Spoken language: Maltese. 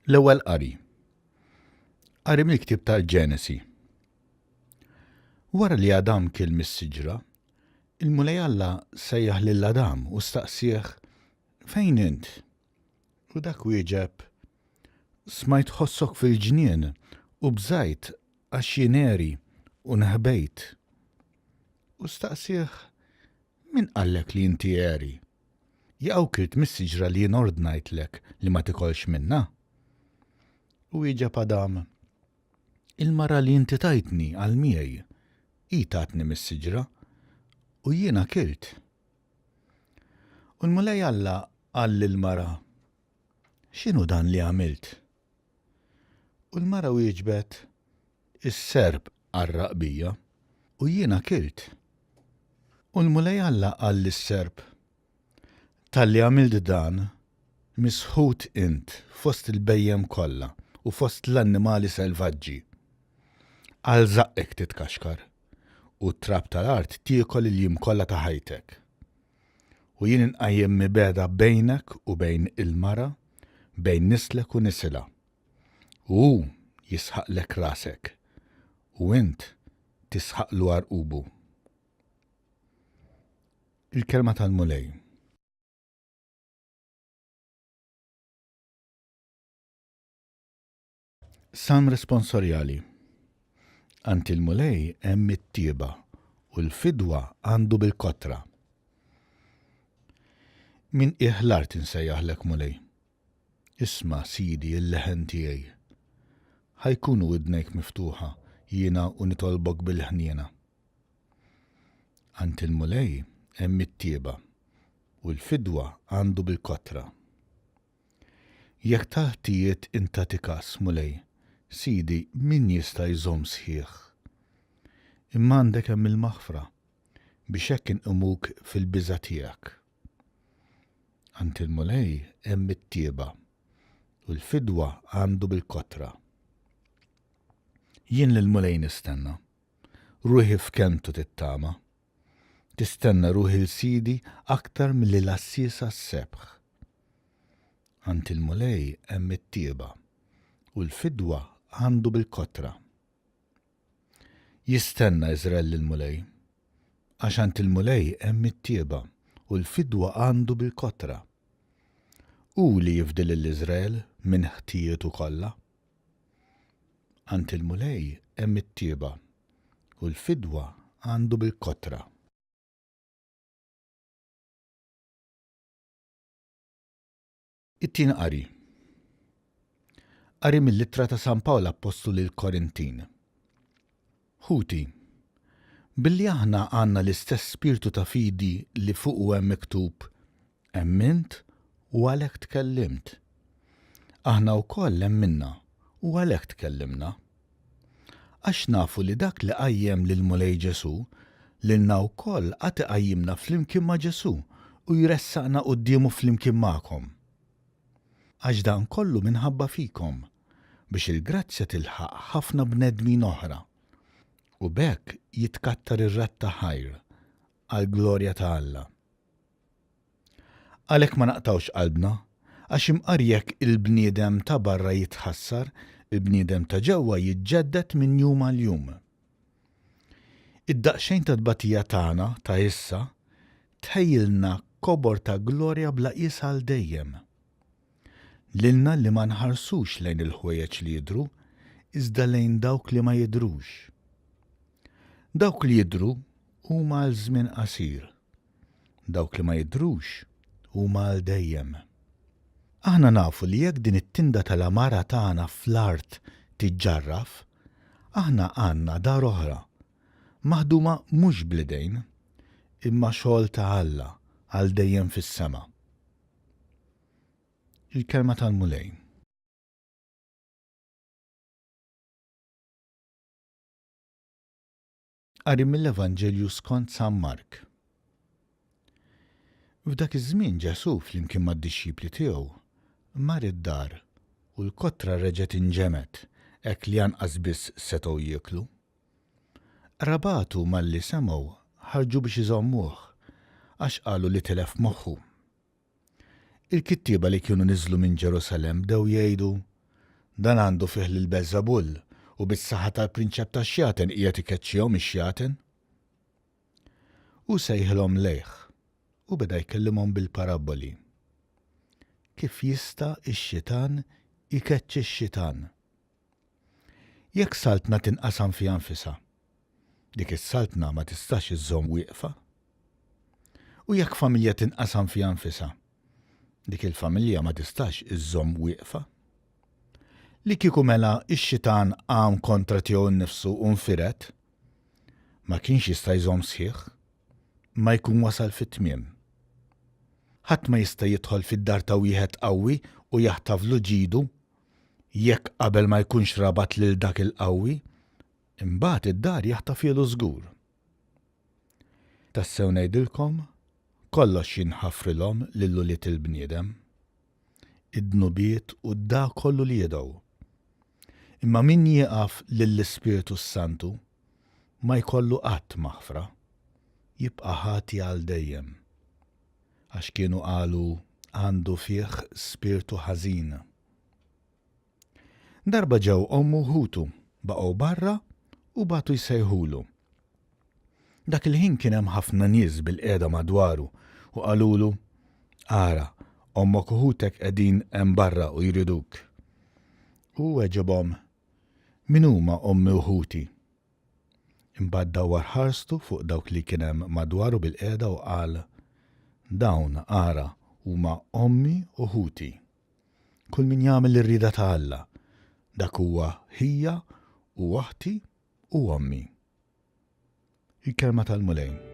L-ewwel qari. Qari mill-ktieb tal-Ġenesi. Wara li Adam kien mis-siġra, il-Mulej Alla sejjaħ lil Adam u staqsih fejn int? U dak wieġeb smajt ħossok fil-ġnien u bżajt għax jien eri u nħbejt. U staqsih min qallek li inti eri? Jaqgħu kirt mis-siġra li jien ordnajtlek li ma tikolx minnha? U wieġeb Adam il-mara li inti tajtni għal miegħi hi tatni mis-siġra u jiena kilt. U l-Mulej Alla qal lill-mara x'inhu dan li għamilt? U l-mara wieġbet is-serb għarraq bija u jiena kilt. U l-Mulej Alla qal lis-serb talli għamilt dan misħut int fost il-bejjem kollha u fost l-annimali selvaġġi. Għal zaqqek titkaxkar u t-trab tal-art tiekol il-jiem kollha ta' ħajtek. U jien inqajjem mibeda bejnek u bejn il-mara, bejn nislek u nisilha. U jisħaqlek rasek u int tisħaqlu għarqubu. Il-kelma tal-Mulej. Salm responsorjali. Ant il-Mulej hemm it-tieba u l-fidwa għandu bil-kotra. Min iħlar tinsejjaħlek Mulej. Isma' Sidi il-leħen tiegħi. Ħajkunu widnejk miftuħa jiena u nitolbok bil-ħniena. Ant il-Mulej hemm it-tieba u l-fidwa għandu bil-kotra. Jekk taħtijiet inta tikas Mulej, Sidi, min jista' jżomm sħiħ? Imma għandek hemm il-maħfra biex hekk inqimuk fil-biża' tiegħek. Ant il-Mulej hemm it-tieba u l-fidwa għandu bil-kotra. Jien lill-Mulej nistenna, ruħi f'kemtu tittama. Tistenna ruħi l-Sidi aktar milli l-assisa s-sebħ. Ant il-Mulej hemm it-tieba u l-fidwa għandu bil-kotra. Jistenna Iżrael lill-Mulej, għax ant il-Mulej hemm it-tieba u l-fidwa għandu bil-kotra. U li jifdil l-Iżrael minn ħtijietu kollha. Ant il-Mulej hemm it-tieba u l-fidwa għandu bil-kotra. It-tieni qari. Qari mill-Littra ta' San Pawl Apostolu lill-Korintin. Ħuti, billi aħna għandna l-istess spiritu ta' fidi li fuqu hemm miktub, emmint u għalhekk tkellimt. Aħna wkoll emminna u għalhekk tkellimna. Għax nafu li dak li qajjem lill-Mulej Ġesu lilna wkoll qatt iqajjimna flimkien ma' Ġesu u jressaqna qudiemu flimkien magħkom. Għax dan kollu minħabba fikom biex il-grazzja tilħaq ħafna bnedmin oħra u b'hekk jitkattar ir-rat ta' ħajr għall-glorja ta' Alla. Għalhekk ma naqtawx qalbna għax imqarri jekk il-bniedem ta' barra jitħassar, il-bniedem ta' ġewwa jiġġedded minn jum għal jum. Id-daqsxejn ta' tbatija tagħna ta' issa tħejjilna kobor ta' glorja bla qis għal dejjem. Lilna li ma nħarsux lejn il-ħwejjeġ li jidhru, iżda lejn dawk li ma jidhrux. Dawk li jidhru huma għal żmien qasir. Dawk li ma jidhrux huma għal dejjem. Aħna nafu li jekk din it-tinda tal-amara tagħna fl-art tiġġarraf, aħna għandna dar oħra, maħduma mhux bl-idejn, imma xogħol ta' Alla għal dejjem fis-sema. Il-kelma tal-Mulej. Qari mill-Evanġelju skont San Mark. F'dak iż-żmien Ġesu flimkien mad-dixxipli tiegħu mar id-dar u l-kotra reġgħet inġemet hekk li anqas biss setgħu jieklu. Rabatu malli semgħu ħarġu biex iżommuh għax qalu li telef moħħu. Il-kittieba li kienu niżlu minn Ġerusalemm bdew jgħidu Dan għandu fih lil Beelzebul u bis-saħħa tal-prinċep tax-xjaten qiegħed ikeċċihom ix-xjaten? U sejħilhom lejh u beda jkellimhom bil-paraboli. Kif jista' ix-xitan ikeċċi x-xitan? Jekk saltna tinqasam fi anfisha, dik is-saltna ma tistax iżżomm wieqfa. U jekk familja tinqasam fi anfisha, dik il-familja ma tistax iżżomm wieqfa. Li kieku mela ix-xitan qam kontra tiegħu nnifsu u nfiret, ma kienx jista' jżomm sħiħ, ma jkun wasal fit-tmiem. Ħadd ma jista' jidħol fid-dar ta' wieħed qawwi u jaħtaflu ġidu jekk qabel ma jkunx rabat lil dak il-qawwi, imbagħad id-dar jaħtafielu żgur. Tassew ngħidilkom, kollox jinħafrilhom lil-uliet il-bniedem, id-dnubiet u d-da kollu li jidgħu. Imma min jieqaf lill-Ispiritu Santu ma jkollu qatt maħfra, jibqa' ħati għal dejjem. Għax kienu qalu għandu fih spiritu ħażin. Darba ġew ommu ħutu, baqgħu barra u batu jsejħulu. Dak il-ħin kien hemm ħafna nies bil-qiegħda madwaru u qalulu, ara, ommok u ħutek qegħdin hemm barra u jriduk. U weġibhom, min huma ommi u ħuti? Imbagħad dawwar ħarstu fuq dawk li kien hemm madwaru bil-qiegħda u qal, dawn ara huma ommi u ħuti. Kull min jagħmel ir-rieda ta' Alla, dak huwa ħija u aħti u ommi. Il-kelma tal-mulejn.